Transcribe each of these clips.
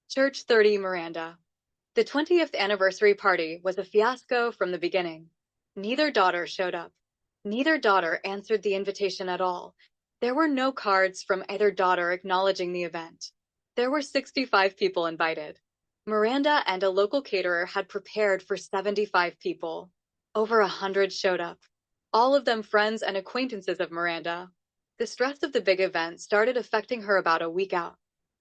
Church 30 Miranda. The 20th anniversary party was a fiasco from the beginning. Neither daughter showed up. Neither daughter answered the invitation at all. There were no cards from either daughter acknowledging the event. There were 65 people invited. Miranda and a local caterer had prepared for 75 people. Over 100 showed up. All of them friends and acquaintances of Miranda. The stress of the big event started affecting her about a week out.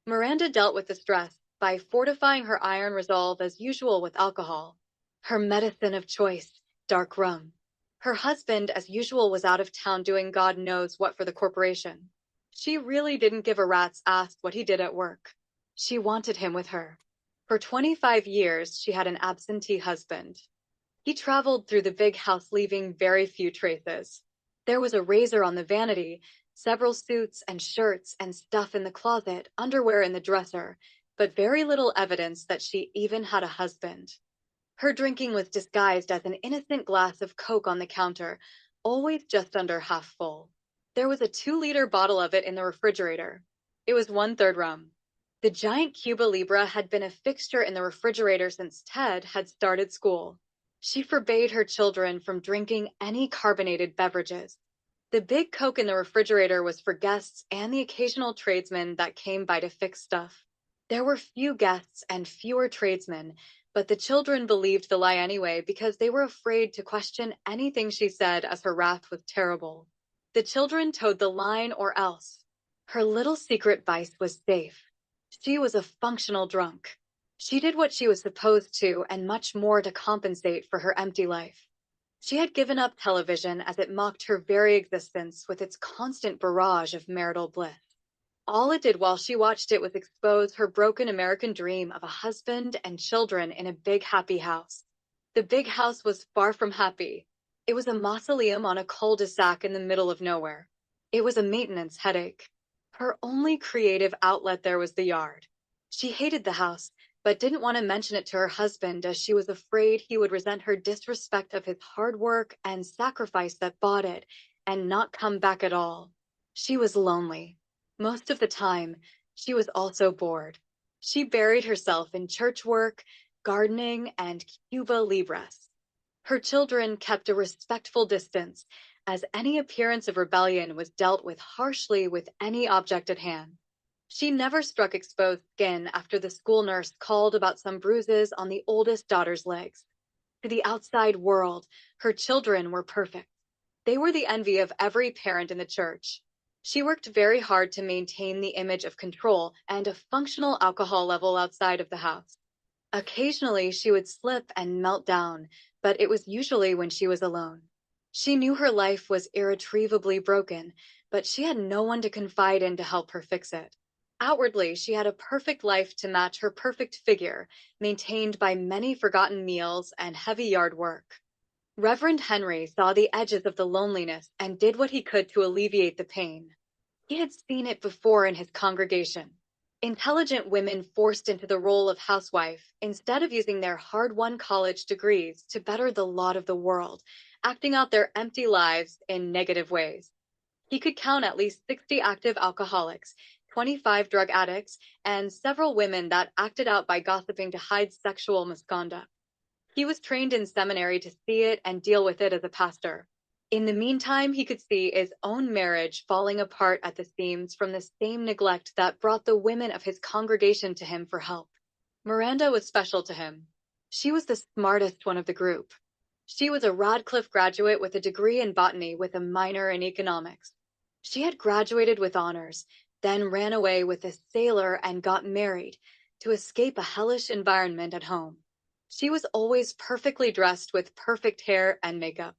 Miranda dealt with the stress by fortifying her iron resolve as usual with alcohol. Her medicine of choice, dark rum. Her husband, as usual, was out of town doing God knows what for the corporation. She really didn't give a rat's ass what he did at work. She wanted him with her. For 25 years, she had an absentee husband. He traveled through the big house leaving very few traces. There was a razor on the vanity, several suits and shirts and stuff in the closet, underwear in the dresser, but very little evidence that she even had a husband. Her drinking was disguised as an innocent glass of Coke on the counter, always just under half full. There was a 2-liter bottle of it in the refrigerator. It was 1/3 rum. The giant Cuba Libre had been a fixture in the refrigerator since Ted had started school. She forbade her children from drinking any carbonated beverages. The big Coke in the refrigerator was for guests and the occasional tradesmen that came by to fix stuff. There were few guests and fewer tradesmen, but the children believed the lie anyway because they were afraid to question anything she said as her wrath was terrible. The children towed the line or else. Her little secret vice was safe. She was a functional drunk. She did what she was supposed to and much more to compensate for her empty life. She had given up television as it mocked her very existence with its constant barrage of marital bliss. All it did while she watched it was expose her broken American dream of a husband and children in a big happy house. The big house was far from happy. It was a mausoleum on a cul-de-sac in the middle of nowhere. It was a maintenance headache. Her only creative outlet there was the yard. She hated the house, but didn't want to mention it to her husband as she was afraid he would resent her disrespect of his hard work and sacrifice that bought it and not come back at all. She was lonely. Most of the time, she was also bored. She buried herself in church work, gardening, and Cuba Libres. Her children kept a respectful distance, as any appearance of rebellion was dealt with harshly with any object at hand. She never struck exposed skin after the school nurse called about some bruises on the oldest daughter's legs. To the outside world, her children were perfect. They were the envy of every parent in the church. She worked very hard to maintain the image of control and a functional alcohol level outside of the house. Occasionally, she would slip and melt down, but it was usually when she was alone. She knew her life was irretrievably broken, but she had no one to confide in to help her fix it. Outwardly, she had a perfect life to match her perfect figure, maintained by many forgotten meals and heavy yard work. Reverend Henry saw the edges of the loneliness and did what he could to alleviate the pain. He had seen it before in his congregation. Intelligent women forced into the role of housewife instead of using their hard-won college degrees to better the lot of the world, acting out their empty lives in negative ways. He could count at least 60 active alcoholics, 25 drug addicts, and several women that acted out by gossiping to hide sexual misconduct. He was trained in seminary to see it and deal with it as a pastor. In the meantime, he could see his own marriage falling apart at the seams from the same neglect that brought the women of his congregation to him for help. Miranda was special to him. She was the smartest one of the group. She was a Radcliffe graduate with a degree in botany with a minor in economics. She had graduated with honors, then ran away with a sailor and got married to escape a hellish environment at home. She was always perfectly dressed with perfect hair and makeup.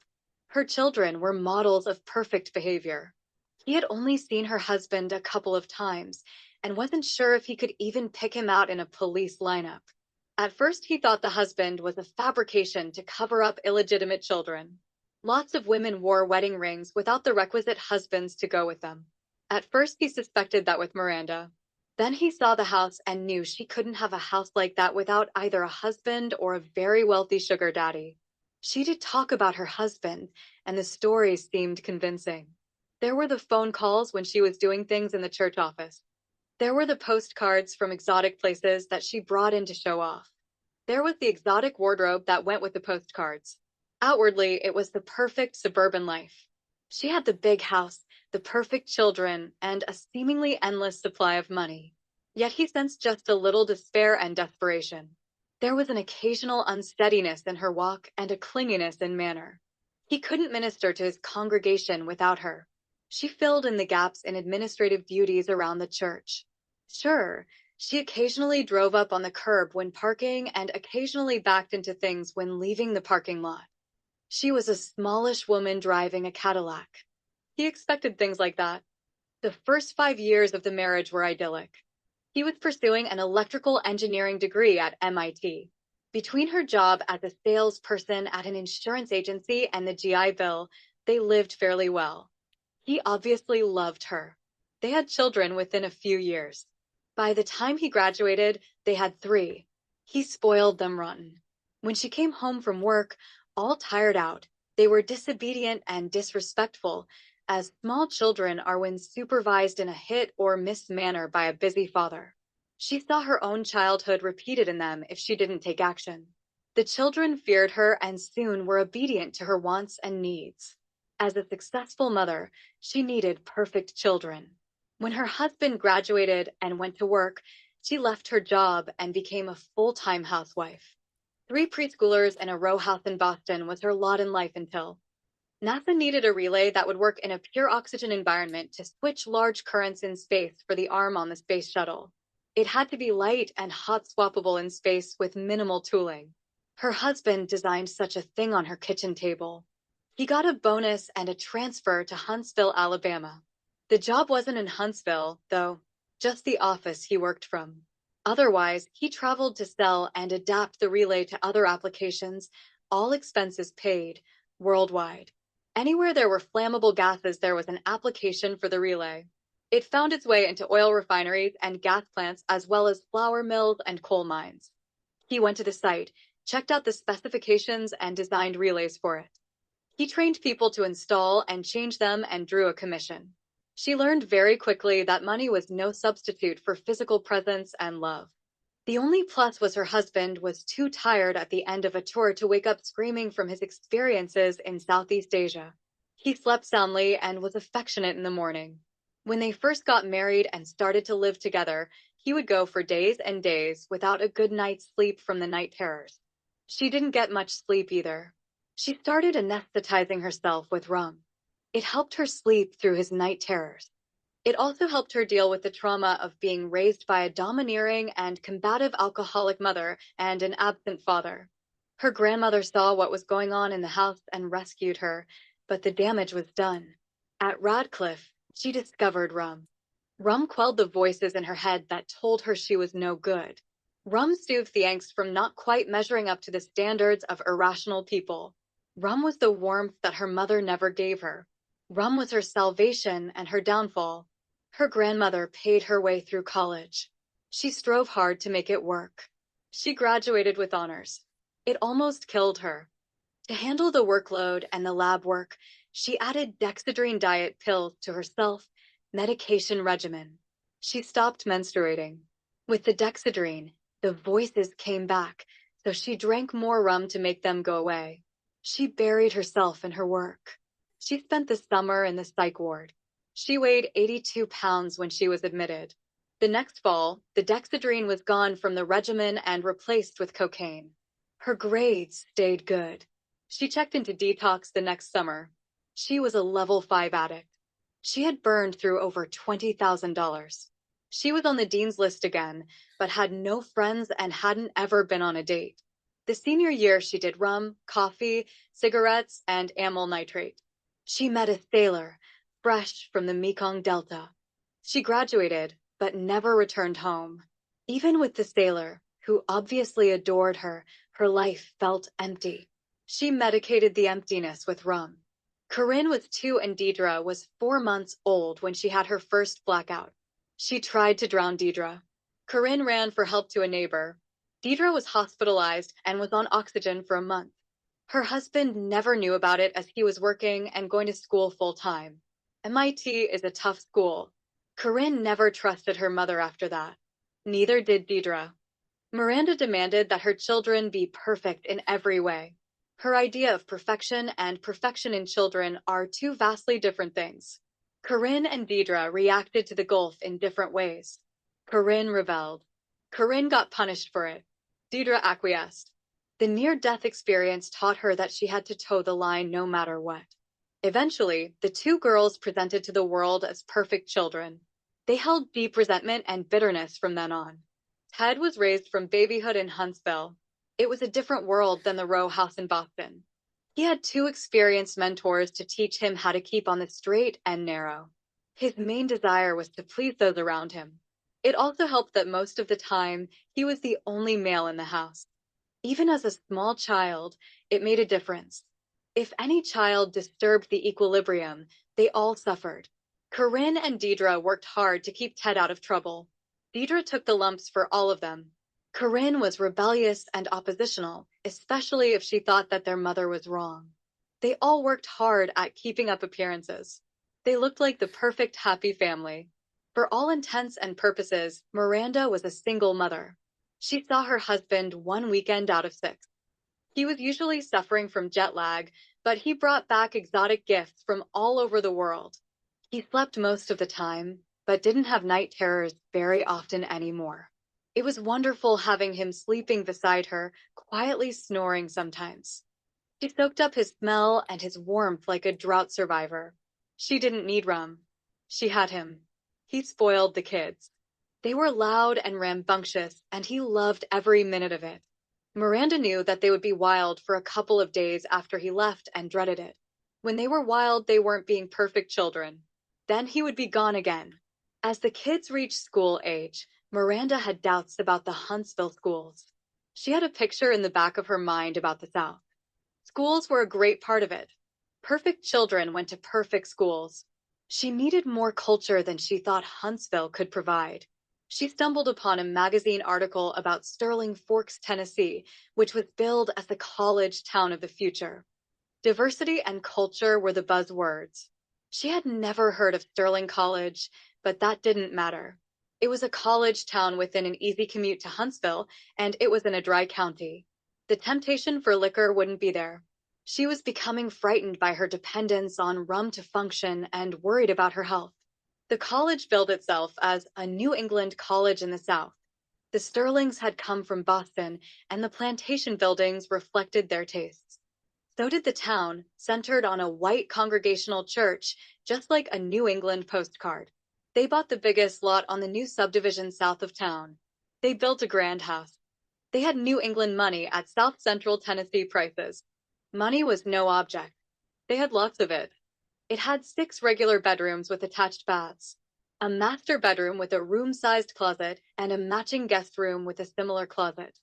Her children were models of perfect behavior. He had only seen her husband a couple of times and wasn't sure if he could even pick him out in a police lineup. At first, he thought the husband was a fabrication to cover up illegitimate children. Lots of women wore wedding rings without the requisite husbands to go with them. At first, he suspected that with Miranda. Then he saw the house and knew she couldn't have a house like that without either a husband or a very wealthy sugar daddy. She did talk about her husband, and the stories seemed convincing. There were the phone calls when she was doing things in the church office. There were the postcards from exotic places that she brought in to show off. There was the exotic wardrobe that went with the postcards. Outwardly, it was the perfect suburban life. She had the big house, the perfect children, and a seemingly endless supply of money. Yet he sensed just a little despair and desperation. There was an occasional unsteadiness in her walk and a clinginess in manner. He couldn't minister to his congregation without her. She filled in the gaps in administrative duties around the church. Sure, she occasionally drove up on the curb when parking and occasionally backed into things when leaving the parking lot. She was a smallish woman driving a Cadillac. He expected things like that. The first 5 years of the marriage were idyllic. He was pursuing an electrical engineering degree at MIT. Between her job as a salesperson at an insurance agency and the GI Bill, they lived fairly well. He obviously loved her. They had children within a few years. By the time he graduated, they had three. He spoiled them rotten. When she came home from work, all tired out, they were disobedient and disrespectful, as small children are when supervised in a hit or miss manner by a busy father. She saw her own childhood repeated in them if she didn't take action. The children feared her and soon were obedient to her wants and needs. As a successful mother, she needed perfect children. When her husband graduated and went to work, she left her job and became a full-time housewife. Three preschoolers and a row house in Boston was her lot in life until NASA needed a relay that would work in a pure oxygen environment to switch large currents in space for the arm on the space shuttle. It had to be light and hot swappable in space with minimal tooling. Her husband designed such a thing on her kitchen table. He got a bonus and a transfer to Huntsville, Alabama. The job wasn't in Huntsville, though, just the office he worked from. Otherwise, he traveled to sell and adapt the relay to other applications, all expenses paid, worldwide. Anywhere there were flammable gases, there was an application for the relay. It found its way into oil refineries and gas plants, as well as flour mills and coal mines. He went to the site, checked out the specifications, and designed relays for it. He trained people to install and change them and drew a commission. She learned very quickly that money was no substitute for physical presence and love. The only plus was her husband was too tired at the end of a tour to wake up screaming from his experiences in Southeast Asia. He slept soundly and was affectionate in the morning. When they first got married and started to live together, he would go for days and days without a good night's sleep from the night terrors. She didn't get much sleep either. She started anesthetizing herself with rum. It helped her sleep through his night terrors. It also helped her deal with the trauma of being raised by a domineering and combative alcoholic mother and an absent father. Her grandmother saw what was going on in the house and rescued her, but the damage was done. At Radcliffe, she discovered rum. Rum quelled the voices in her head that told her she was no good. Rum soothed the angst from not quite measuring up to the standards of irrational people. Rum was the warmth that her mother never gave her. Rum was her salvation and her downfall. Her grandmother paid her way through college. She strove hard to make it work. She graduated with honors. It almost killed her. To handle the workload and the lab work, she added dexedrine diet pills to her self-medication regimen. She stopped menstruating. With the dexedrine, the voices came back, so she drank more rum to make them go away. She buried herself in her work. She spent the summer in the psych ward. She weighed 82 pounds when she was admitted. The next fall, the dexedrine was gone from the regimen and replaced with cocaine. Her grades stayed good. She checked into detox the next summer. She was a level 5 addict. She had burned through over $20,000. She was on the dean's list again, but had no friends and hadn't ever been on a date. The senior year, she did rum, coffee, cigarettes, and amyl nitrate. She met a sailor, fresh from the Mekong Delta. She graduated, but never returned home. Even with the sailor, who obviously adored her, her life felt empty. She medicated the emptiness with rum. Corinne was 2 and Deidre was 4 months old when she had her first blackout. She tried to drown Deidre. Corinne ran for help to a neighbor. Deidre was hospitalized and was on oxygen for a month. Her husband never knew about it as he was working and going to school full-time. MIT is a tough school. Corinne never trusted her mother after that. Neither did Deidre. Miranda demanded that her children be perfect in every way. Her idea of perfection and perfection in children are two vastly different things. Corinne and Deidre reacted to the gulf in different ways. Corinne rebelled. Corinne got punished for it. Deidre acquiesced. The near-death experience taught her that she had to toe the line no matter what. Eventually, the two girls presented to the world as perfect children. They held deep resentment and bitterness from then on. Ted was raised from babyhood in Huntsville. It was a different world than the row house in Boston. He had two experienced mentors to teach him how to keep on the straight and narrow. His main desire was to please those around him. It also helped that most of the time, he was the only male in the house. Even as a small child, it made a difference. If any child disturbed the equilibrium, they all suffered. Corinne and Deidre worked hard to keep Ted out of trouble. Deidre took the lumps for all of them. Corinne was rebellious and oppositional, especially if she thought that their mother was wrong. They all worked hard at keeping up appearances. They looked like the perfect happy family. For all intents and purposes, Miranda was a single mother. She saw her husband one weekend out of 6. He was usually suffering from jet lag, but he brought back exotic gifts from all over the world. He slept most of the time, but didn't have night terrors very often anymore. It was wonderful having him sleeping beside her, quietly snoring sometimes. She soaked up his smell and his warmth like a drought survivor. She didn't need rum. She had him. He spoiled the kids. They were loud and rambunctious, and he loved every minute of it. Miranda knew that they would be wild for a couple of days after he left and dreaded it. When they were wild, they weren't being perfect children. Then he would be gone again. As the kids reached school age, Miranda had doubts about the Huntsville schools. She had a picture in the back of her mind about the South. Schools were a great part of it. Perfect children went to perfect schools. She needed more culture than she thought Huntsville could provide. She stumbled upon a magazine article about Sterling Forks, Tennessee, which was billed as the college town of the future. Diversity and culture were the buzzwords. She had never heard of Sterling College, but that didn't matter. It was a college town within an easy commute to Huntsville, and it was in a dry county. The temptation for liquor wouldn't be there. She was becoming frightened by her dependence on rum to function and worried about her health. The college billed itself as a New England college in the South. The Sterlings had come from Boston, and the plantation buildings reflected their tastes. So did the town, centered on a white congregational church, just like a New England postcard. They bought the biggest lot on the new subdivision south of town. They built a grand house. They had New England money at South Central Tennessee prices. Money was no object. They had lots of it. It had 6 regular bedrooms with attached baths, a master bedroom with a room-sized closet, and a matching guest room with a similar closet.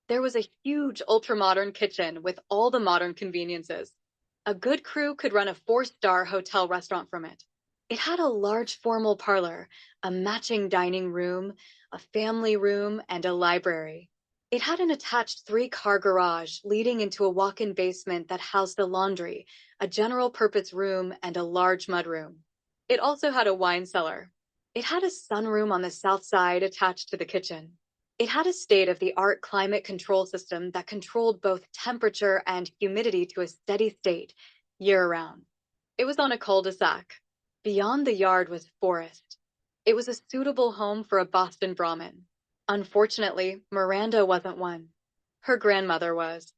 There was a huge ultra-modern kitchen with all the modern conveniences. A good crew could run a 4-star hotel restaurant from it. It had a large formal parlor, a matching dining room, a family room, and a library. It had an attached 3-car garage leading into a walk-in basement that housed a laundry, a general-purpose room, and a large mudroom. It also had a wine cellar. It had a sunroom on the south side attached to the kitchen. It had a state-of-the-art climate control system that controlled both temperature and humidity to a steady state, year-round. It was on a cul-de-sac. Beyond the yard was forest. It was a suitable home for a Boston Brahmin. Unfortunately, Miranda wasn't one. Her grandmother was.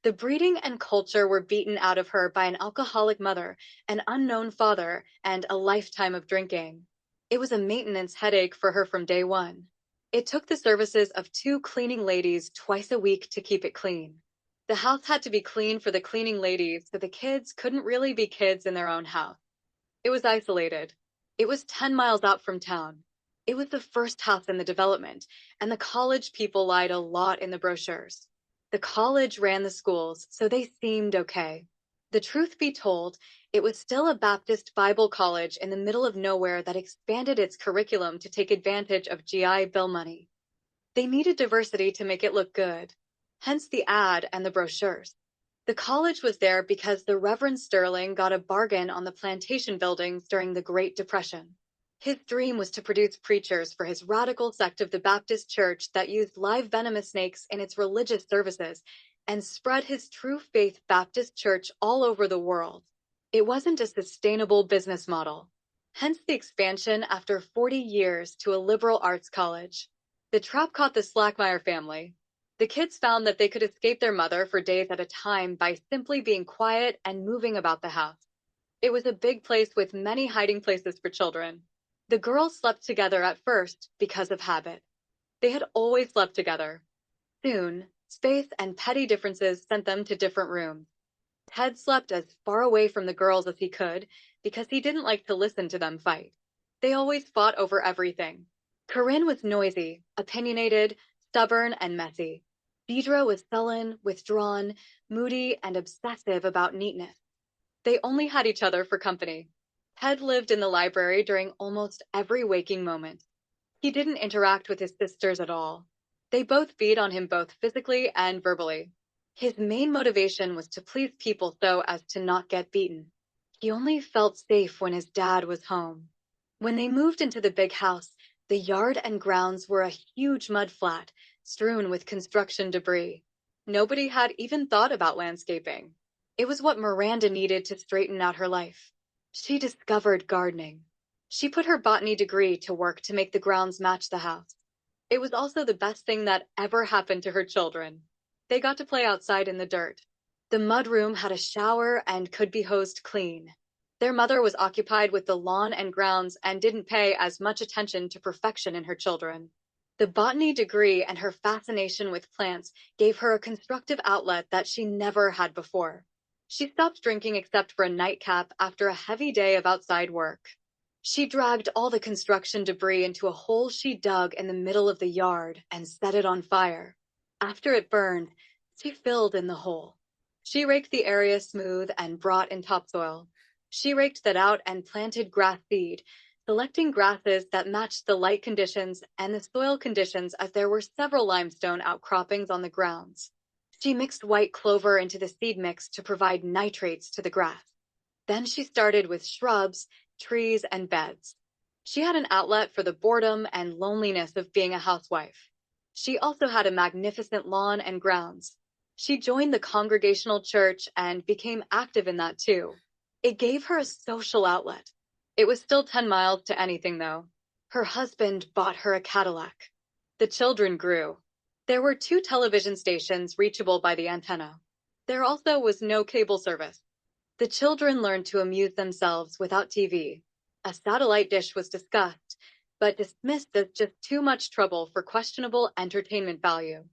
The breeding and culture were beaten out of her by an alcoholic mother, an unknown father, and a lifetime of drinking. It was a maintenance headache for her from day one. It took the services of 2 cleaning ladies twice a week to keep it clean. The house had to be clean for the cleaning ladies, so the kids couldn't really be kids in their own house. It was isolated. It was 10 miles out from town. It was the first house in the development, and the college people lied a lot in the brochures. The college ran the schools, so they seemed okay. The truth be told, it was still a Baptist Bible college in the middle of nowhere that expanded its curriculum to take advantage of GI Bill money. They needed diversity to make it look good, hence the ad and the brochures. The college was there because the Reverend Sterling got a bargain on the plantation buildings during the Great Depression. His dream was to produce preachers for his radical sect of the Baptist Church that used live venomous snakes in its religious services and spread his true faith Baptist church all over the world. It wasn't a sustainable business model. Hence the expansion after 40 years to a liberal arts college. The trap caught the Slackmeyer family. The kids found that they could escape their mother for days at a time by simply being quiet and moving about the house. It was a big place with many hiding places for children. The girls slept together at first because of habit. They had always slept together. Soon, space and petty differences sent them to different rooms. Ted slept as far away from the girls as he could because he didn't like to listen to them fight. They always fought over everything. Corinne was noisy, opinionated, stubborn, and messy. Deidre was sullen, withdrawn, moody, and obsessive about neatness. They only had each other for company. Ted lived in the library during almost every waking moment. He didn't interact with his sisters at all. They both feed on him both physically and verbally. His main motivation was to please people so as to not get beaten. He only felt safe when his dad was home. When they moved into the big house, the yard and grounds were a huge mud flat, strewn with construction debris. Nobody had even thought about landscaping. It was what Miranda needed to straighten out her life. She discovered gardening. She put her botany degree to work to make the grounds match the house. It was also the best thing that ever happened to her children. They got to play outside in the dirt. The mudroom had a shower and could be hosed clean. Their mother was occupied with the lawn and grounds and didn't pay as much attention to perfection in her children. The botany degree and her fascination with plants gave her a constructive outlet that she never had before. She stopped drinking except for a nightcap after a heavy day of outside work. She dragged all the construction debris into a hole she dug in the middle of the yard and set it on fire. After it burned, she filled in the hole. She raked the area smooth and brought in topsoil. She raked that out and planted grass seed, selecting grasses that matched the light conditions and the soil conditions as there were several limestone outcroppings on the grounds. She mixed white clover into the seed mix to provide nitrates to the grass. Then she started with shrubs, trees, and beds. She had an outlet for the boredom and loneliness of being a housewife. She also had a magnificent lawn and grounds. She joined the Congregational Church and became active in that too. It gave her a social outlet. It was still 10 miles to anything, though. Her husband bought her a Cadillac. The children grew. There were 2 television stations reachable by the antenna. There also was no cable service. The children learned to amuse themselves without TV. A satellite dish was discussed, but dismissed as just too much trouble for questionable entertainment value.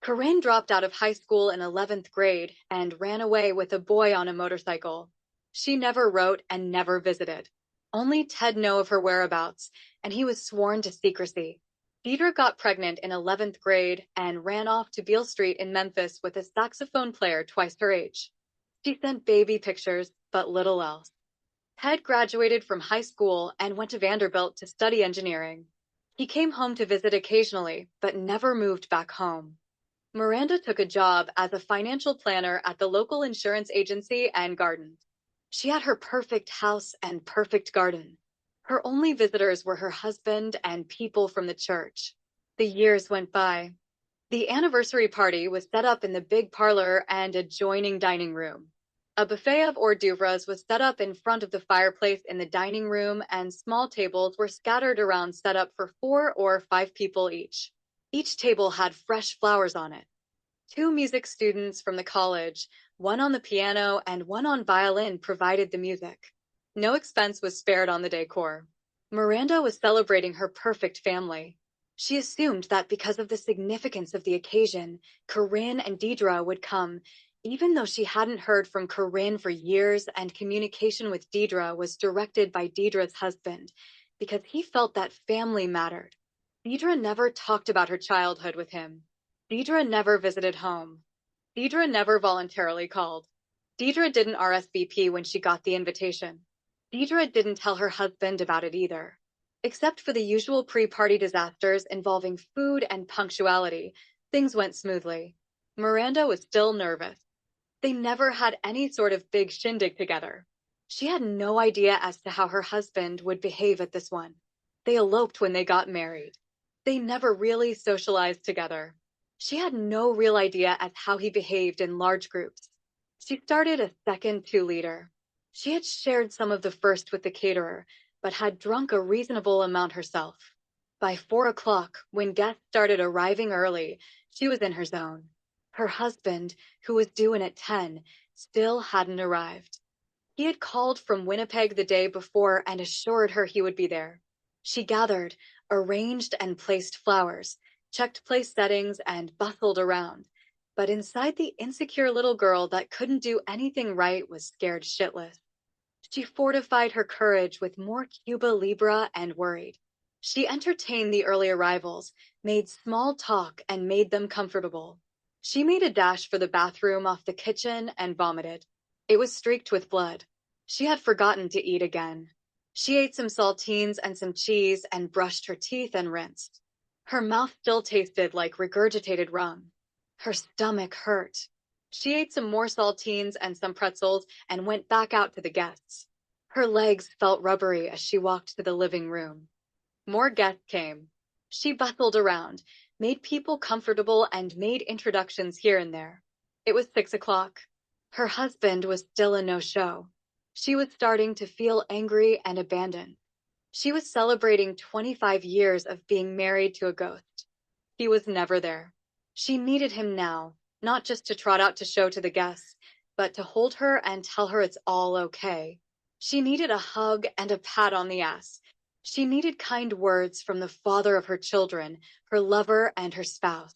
Corinne dropped out of high school in 11th grade and ran away with a boy on a motorcycle. She never wrote and never visited. Only Ted knew of her whereabouts, and he was sworn to secrecy. Deidre got pregnant in 11th grade and ran off to Beale Street in Memphis with a saxophone player twice her age. She sent baby pictures, but little else. Ted graduated from high school and went to Vanderbilt to study engineering. He came home to visit occasionally, but never moved back home. Miranda took a job as a financial planner at the local insurance agency and gardened. She had her perfect house and perfect garden. Her only visitors were her husband and people from the church. The years went by. The anniversary party was set up in the big parlor and adjoining dining room. A buffet of hors d'oeuvres was set up in front of the fireplace in the dining room, and small tables were scattered around set up for 4 or 5 people each. Each table had fresh flowers on it. 2 music students from the college, one on the piano and one on violin, provided the music. No expense was spared on the decor. Miranda was celebrating her perfect family. She assumed that because of the significance of the occasion, Corinne and Deidre would come, even though she hadn't heard from Corinne for years and communication with Deidre was directed by Deidre's husband, because he felt that family mattered. Deidre never talked about her childhood with him. Deidre never visited home. Deidre never voluntarily called. Deidre didn't RSVP when she got the invitation. Deidre didn't tell her husband about it either. Except for the usual pre-party disasters involving food and punctuality, things went smoothly. Miranda was still nervous. They never had any sort of big shindig together. She had no idea as to how her husband would behave at this one. They eloped when they got married. They never really socialized together. She had no real idea as how he behaved in large groups. She started a second two-liter. She had shared some of the first with the caterer, but had drunk a reasonable amount herself. By 4 o'clock, when guests started arriving early, she was in her zone. Her husband, who was due in at 10, still hadn't arrived. He had called from Winnipeg the day before and assured her he would be there. She gathered, arranged and placed flowers, checked place settings, and bustled around. But inside, the insecure little girl that couldn't do anything right was scared shitless. She fortified her courage with more Cuba Libre and worried. She entertained the early arrivals, made small talk, and made them comfortable. She made a dash for the bathroom off the kitchen and vomited. It was streaked with blood. She had forgotten to eat again. She ate some saltines and some cheese and brushed her teeth and rinsed. Her mouth still tasted like regurgitated rum. Her stomach hurt. She ate some more saltines and some pretzels and went back out to the guests. Her legs felt rubbery as she walked to the living room. More guests came. She bustled around, made people comfortable, and made introductions here and there. It was 6 o'clock. Her husband was still a no-show. She was starting to feel angry and abandoned. She was celebrating 25 years of being married to a ghost. He was never there. She needed him now, not just to trot out to show to the guests, but to hold her and tell her it's all okay. She needed a hug and a pat on the ass. She needed kind words from the father of her children, her lover, and her spouse.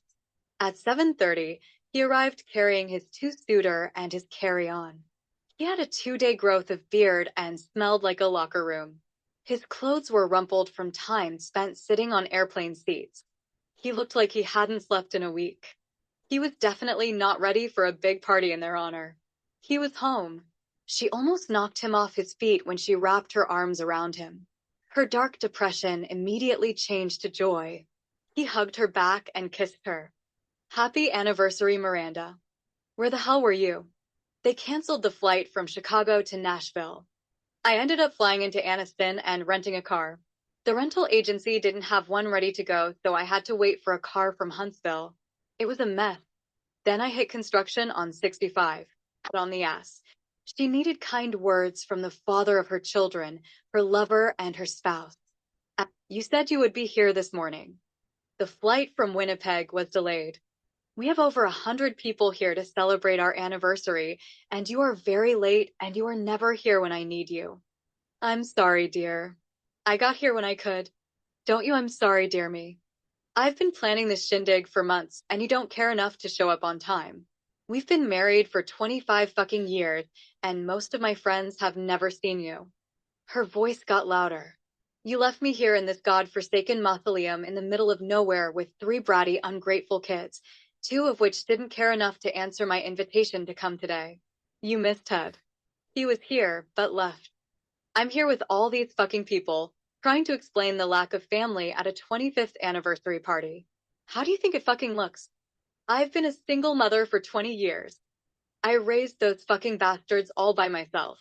At 7:30, he arrived carrying his two-suiter and his carry-on. He had a 2-day growth of beard and smelled like a locker room. His clothes were rumpled from time spent sitting on airplane seats. He looked like he hadn't slept in a week. He was definitely not ready for a big party in their honor. He was home. She almost knocked him off his feet when she wrapped her arms around him. Her dark depression immediately changed to joy. He hugged her back and kissed her. Happy anniversary, Miranda. Where the hell were you? They canceled the flight from Chicago to Nashville. I ended up flying into Anniston and renting a car. The rental agency didn't have one ready to go, so I had to wait for a car from Huntsville. It was a mess. Then I hit construction on 65, out on the ass. She needed kind words from the father of her children, her lover, and her spouse. You said you would be here this morning. The flight from Winnipeg was delayed. We have over 100 people here to celebrate our anniversary, and you are very late and you are never here when I need you. I'm sorry, dear. I got here when I could. Don't you? I'm sorry, dear me. I've been planning this shindig for months, and you don't care enough to show up on time. We've been married for 25 fucking years, and most of my friends have never seen you. Her voice got louder. You left me here in this god-forsaken mausoleum in the middle of nowhere with 3 bratty, ungrateful kids, 2 of which didn't care enough to answer my invitation to come today. You missed Ted. He was here, but left. I'm here with all these fucking people, trying to explain the lack of family at a 25th anniversary party. How do you think it fucking looks? I've been a single mother for 20 years. I raised those fucking bastards all by myself.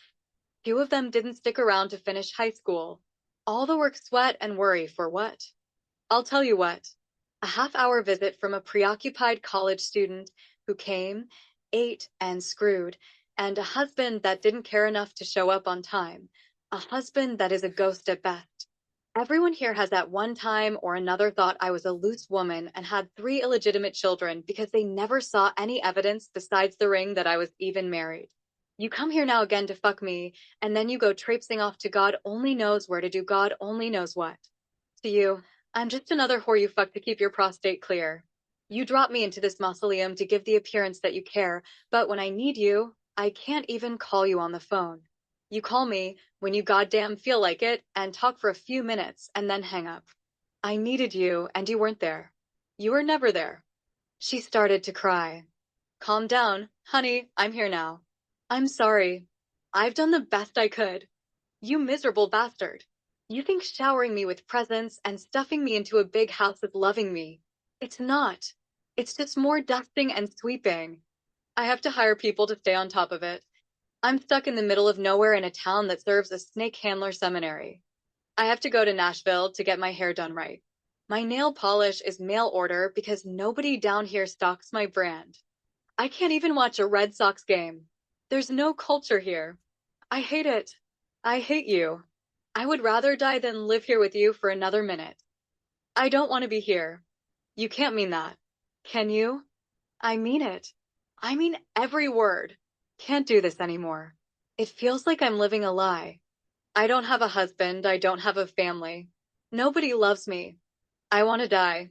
2 of them didn't stick around to finish high school. All the work, sweat, and worry for what? I'll tell you what. A half-hour visit from a preoccupied college student who came, ate, and screwed, and a husband that didn't care enough to show up on time. A husband that is a ghost at best. Everyone here has at one time or another thought I was a loose woman and had 3 illegitimate children because they never saw any evidence besides the ring that I was even married. You come here now again to fuck me, and then you go traipsing off to God only knows where to do God only knows what. To you, I'm just another whore you fuck to keep your prostate clear. You drop me into this mausoleum to give the appearance that you care, but when I need you, I can't even call you on the phone. You call me when you goddamn feel like it and talk for a few minutes and then hang up. I needed you and you weren't there. You were never there. She started to cry. Calm down, honey, I'm here now. I'm sorry. I've done the best I could. You miserable bastard. You think showering me with presents and stuffing me into a big house is loving me. It's not. It's just more dusting and sweeping. I have to hire people to stay on top of it. I'm stuck in the middle of nowhere in a town that serves a snake handler seminary. I have to go to Nashville to get my hair done right. My nail polish is mail order because nobody down here stocks my brand. I can't even watch a Red Sox game. There's no culture here. I hate it. I hate you. I would rather die than live here with you for another minute. I don't want to be here. You can't mean that. Can you? I mean it. I mean every word. Can't do this anymore. It feels like I'm living a lie. I don't have a husband. I don't have a family. Nobody loves me. I want to die.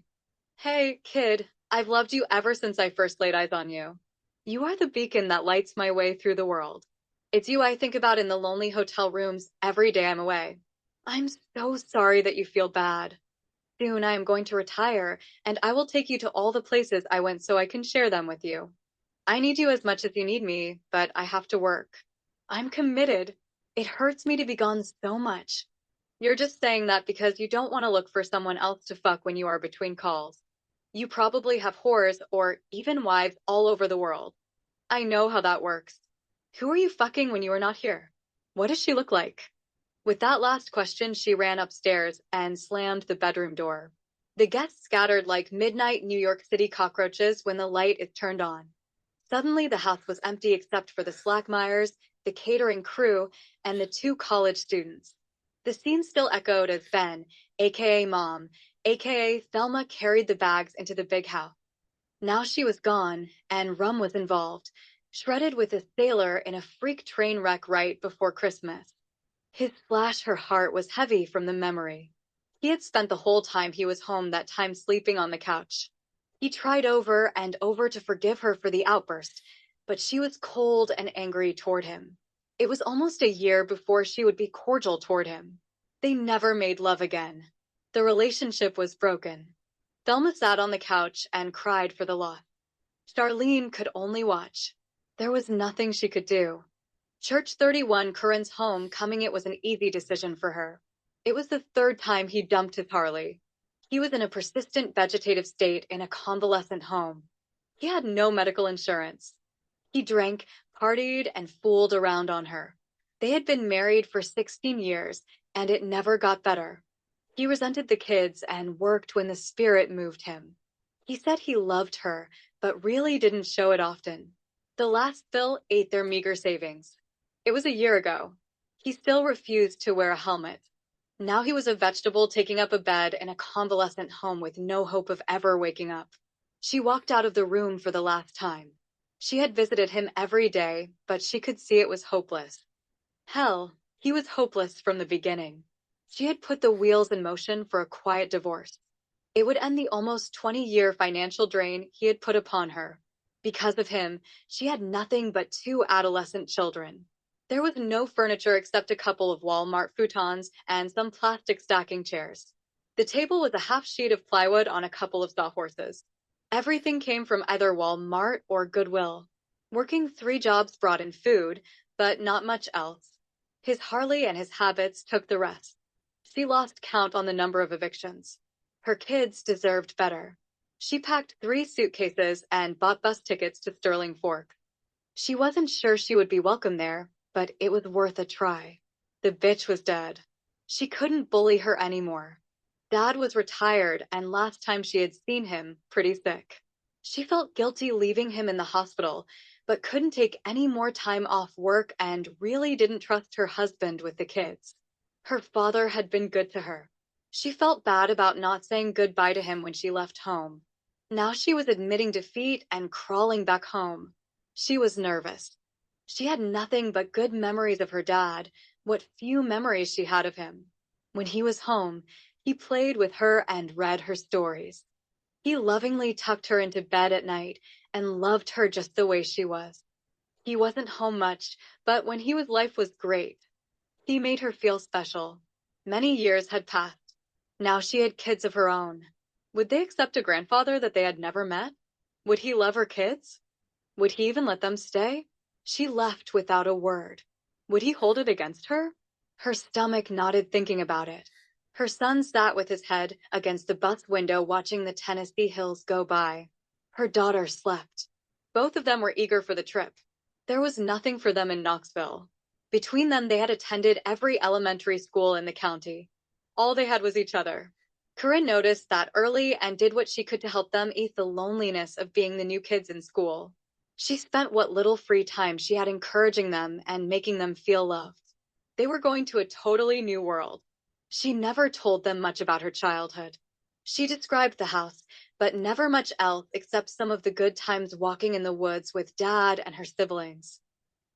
Hey, kid, I've loved you ever since I first laid eyes on you. You are the beacon that lights my way through the world. It's you I think about in the lonely hotel rooms every day I'm away. I'm so sorry that you feel bad. Soon I am going to retire, and I will take you to all the places I went so I can share them with you. I need you as much as you need me, but I have to work. I'm committed. It hurts me to be gone so much. You're just saying that because you don't want to look for someone else to fuck when you are between calls. You probably have whores or even wives all over the world. I know how that works. Who are you fucking when you are not here? What does she look like? With that last question, she ran upstairs and slammed the bedroom door. The guests scattered like midnight New York City cockroaches when the light is turned on. Suddenly, the house was empty except for the Slackmeyers, the catering crew, and the two college students. The scene still echoed as Ben, aka Mom, aka Thelma, carried the bags into the big house. Now she was gone, and rum was involved, shredded with a sailor in a freak train wreck right before Christmas. His slash her heart was heavy from the memory. He had spent the whole time he was home that time sleeping on the couch. He tried over and over to forgive her for the outburst, but she was cold and angry toward him. It was almost a year before she would be cordial toward him. They never made love again. The relationship was broken. Thelma sat on the couch and cried for the loss. Charlene could only watch. There was nothing she could do. Church 31, Corinne's home, coming it was an easy decision for her. It was the third time he dumped his Harley. He was in a persistent vegetative state in a convalescent home. He had no medical insurance. He drank, partied, and fooled around on her. They had been married for 16 years, and it never got better. He resented the kids and worked when the spirit moved him. He said he loved her, but really didn't show it often. The last bill ate their meager savings. It was a year ago. He still refused to wear a helmet. Now he was a vegetable taking up a bed in a convalescent home with no hope of ever waking up. She walked out of the room for the last time. She had visited him every day, but she could see it was hopeless. Hell, he was hopeless from the beginning. She had put the wheels in motion for a quiet divorce. It would end the almost 20-year financial drain he had put upon her. Because of him, she had nothing but two adolescent children. There was no furniture except a couple of Walmart futons and some plastic stacking chairs. The table was a half sheet of plywood on a couple of sawhorses. Everything came from either Walmart or Goodwill. Working 3 jobs brought in food, but not much else. His Harley and his habits took the rest. She lost count on the number of evictions. Her kids deserved better. She packed 3 suitcases and bought bus tickets to Sterling Fork. She wasn't sure she would be welcome there, but it was worth a try. The bitch was dead. She couldn't bully her anymore. Dad was retired, and last time she had seen him, pretty sick. She felt guilty leaving him in the hospital, but couldn't take any more time off work and really didn't trust her husband with the kids. Her father had been good to her. She felt bad about not saying goodbye to him when she left home. Now she was admitting defeat and crawling back home. She was nervous. She had nothing but good memories of her dad, what few memories she had of him. When he was home, he played with her and read her stories. He lovingly tucked her into bed at night and loved her just the way she was. He wasn't home much, but when he was, life was great. He made her feel special. Many years had passed. Now she had kids of her own. Would they accept a grandfather that they had never met? Would he love her kids? Would he even let them stay? She left without a word. Would he hold it against her? Her stomach knotted thinking about it. Her son sat with his head against the bus window watching the Tennessee hills go by. Her daughter slept. Both of them were eager for the trip. There was nothing for them in Knoxville. Between them, they had attended every elementary school in the county. All they had was each other. Corinne noticed that early and did what she could to help them ease the loneliness of being the new kids in school. She spent what little free time she had encouraging them and making them feel loved. They were going to a totally new world. She never told them much about her childhood. She described the house, but never much else except some of the good times walking in the woods with Dad and her siblings.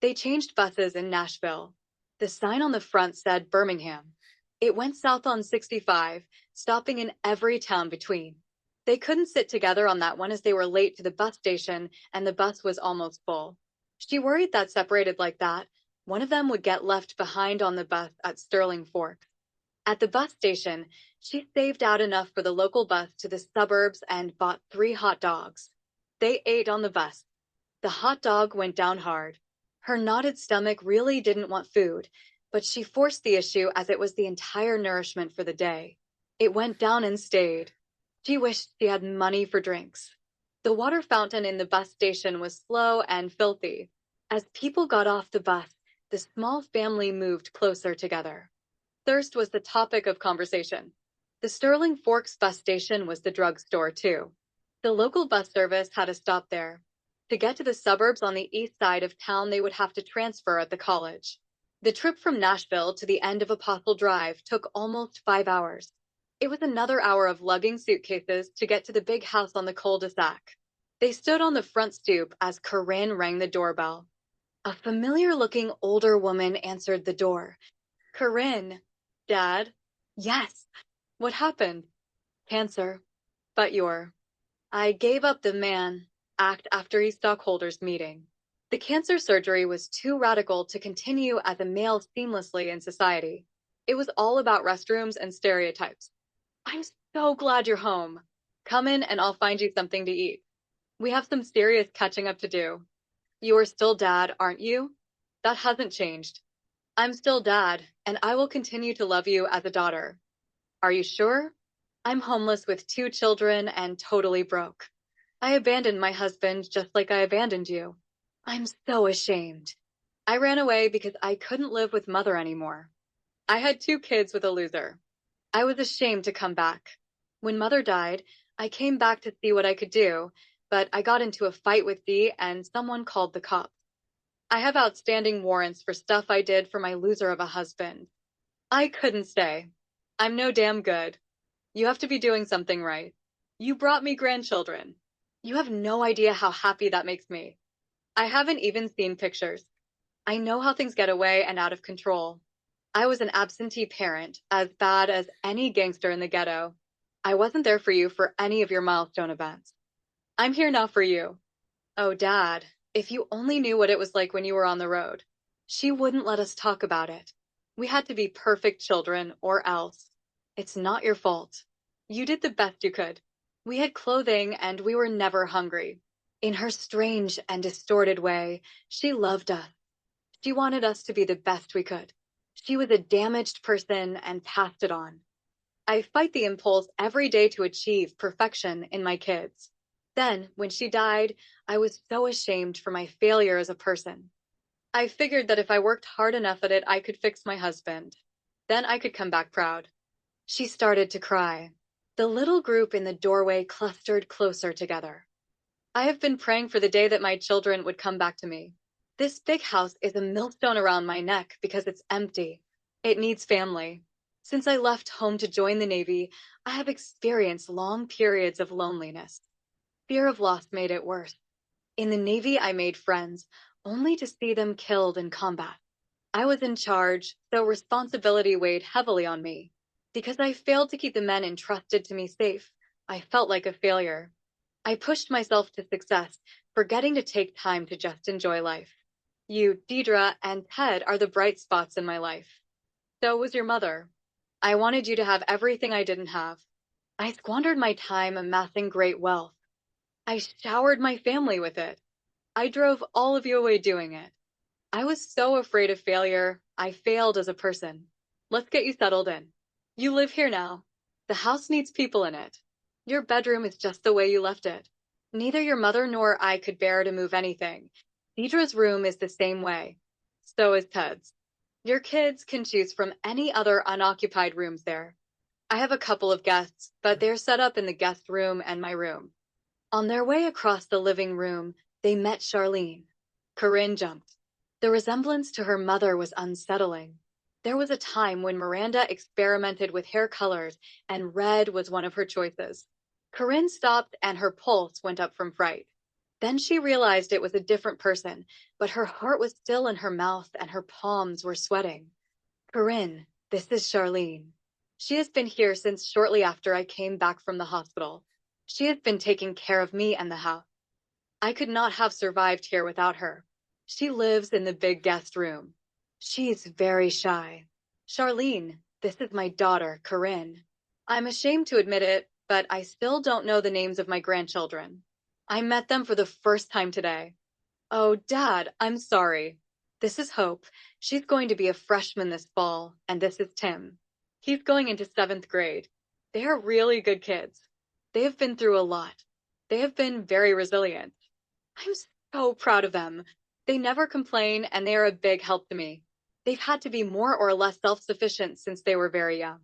They changed buses in Nashville. The sign on the front said Birmingham. It went south on 65, stopping in every town between. They couldn't sit together on that one as they were late to the bus station and the bus was almost full. She worried that separated like that, one of them would get left behind on the bus at Sterling Fork. At the bus station, she saved out enough for the local bus to the suburbs and bought 3 hot dogs. They ate on the bus. The hot dog went down hard. Her knotted stomach really didn't want food, but she forced the issue as it was the entire nourishment for the day. It went down and stayed. She wished she had money for drinks. The water fountain in the bus station was slow and filthy. As people got off the bus, the small family moved closer together. Thirst was the topic of conversation. The Sterling Forks bus station was the drugstore, too. The local bus service had a stop there. To get to the suburbs on the east side of town, they would have to transfer at the college. The trip from Nashville to the end of Apostle Drive took almost 5 hours. It was another hour of lugging suitcases to get to the big house on the cul-de-sac. They stood on the front stoop as Corinne rang the doorbell. A familiar-looking older woman answered the door. Corinne. Dad? Yes. What happened? Cancer. But I gave up the man act after his stockholders meeting. The cancer surgery was too radical to continue as a male seamlessly in society. It was all about restrooms and stereotypes. I'm so glad you're home. Come in and I'll find you something to eat. We have some serious catching up to do. You are still Dad, aren't you? That hasn't changed. I'm still Dad, and I will continue to love you as a daughter. Are you sure? I'm homeless with 2 children and totally broke. I abandoned my husband just like I abandoned you. I'm so ashamed. I ran away because I couldn't live with Mother anymore. I had 2 kids with a loser. I was ashamed to come back. When Mother died, I came back to see what I could do, but I got into a fight with Dee and someone called the cops. I have outstanding warrants for stuff I did for my loser of a husband. I couldn't stay. I'm no damn good. You have to be doing something right. You brought me grandchildren. You have no idea how happy that makes me. I haven't even seen pictures. I know how things get away and out of control. I was an absentee parent, as bad as any gangster in the ghetto. I wasn't there for you for any of your milestone events. I'm here now for you. Oh, Dad, if you only knew what it was like when you were on the road. She wouldn't let us talk about it. We had to be perfect children or else. It's not your fault. You did the best you could. We had clothing and we were never hungry. In her strange and distorted way, she loved us. She wanted us to be the best we could. She was a damaged person and passed it on. I fight the impulse every day to achieve perfection in my kids. Then, when she died, I was so ashamed for my failure as a person. I figured that if I worked hard enough at it, I could fix my husband. Then I could come back proud. She started to cry. The little group in the doorway clustered closer together. I have been praying for the day that my children would come back to me. This big house is a millstone around my neck because it's empty. It needs family. Since I left home to join the Navy, I have experienced long periods of loneliness. Fear of loss made it worse. In the Navy, I made friends, only to see them killed in combat. I was in charge, so responsibility weighed heavily on me. Because I failed to keep the men entrusted to me safe, I felt like a failure. I pushed myself to success, forgetting to take time to just enjoy life. You, Deidre, and Ted are the bright spots in my life. So was your mother. I wanted you to have everything I didn't have. I squandered my time amassing great wealth. I showered my family with it. I drove all of you away doing it. I was so afraid of failure, I failed as a person. Let's get you settled in. You live here now. The house needs people in it. Your bedroom is just the way you left it. Neither your mother nor I could bear to move anything. Deidre's room is the same way. So is Ted's. Your kids can choose from any other unoccupied rooms there. I have a couple of guests, but they're set up in the guest room and my room. On their way across the living room, they met Charlene. Corinne jumped. The resemblance to her mother was unsettling. There was a time when Miranda experimented with hair colors, and red was one of her choices. Corinne stopped and her pulse went up from fright. Then she realized it was a different person, but her heart was still in her mouth and her palms were sweating. Corinne, this is Charlene. She has been here since shortly after I came back from the hospital. She has been taking care of me and the house. I could not have survived here without her. She lives in the big guest room. She's very shy. Charlene, this is my daughter, Corinne. I'm ashamed to admit it, but I still don't know the names of my grandchildren. I met them for the first time today. Oh, Dad, I'm sorry. This is Hope. She's going to be a freshman this fall, and this is Tim. He's going into seventh grade. They are really good kids. They have been through a lot. They have been very resilient. I'm so proud of them. They never complain, and they are a big help to me. They've had to be more or less self-sufficient since they were very young.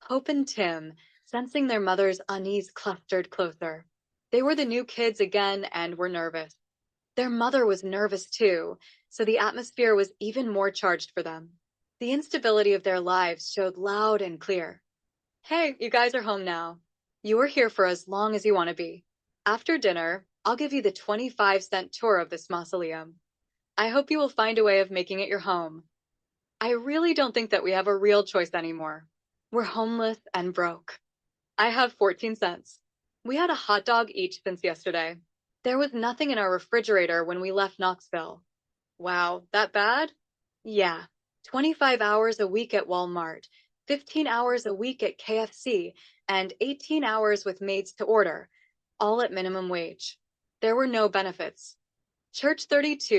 Hope and Tim, sensing their mother's unease, clustered closer. They were the new kids again and were nervous. Their mother was nervous too, so the atmosphere was even more charged for them. The instability of their lives showed loud and clear. Hey, you guys are home now. You are here for as long as you want to be. After dinner, I'll give you the 25-cent tour of this mausoleum. I hope you will find a way of making it your home. I really don't think that we have a real choice anymore. We're homeless and broke. I have 14 cents. We had a hot dog each since yesterday. There was nothing in our refrigerator when we left Knoxville. Wow, that bad? Yeah. 25 hours a week at Walmart, 15 hours a week at KFC, and 18 hours with maids to order, all at minimum wage. There were no benefits. Church 32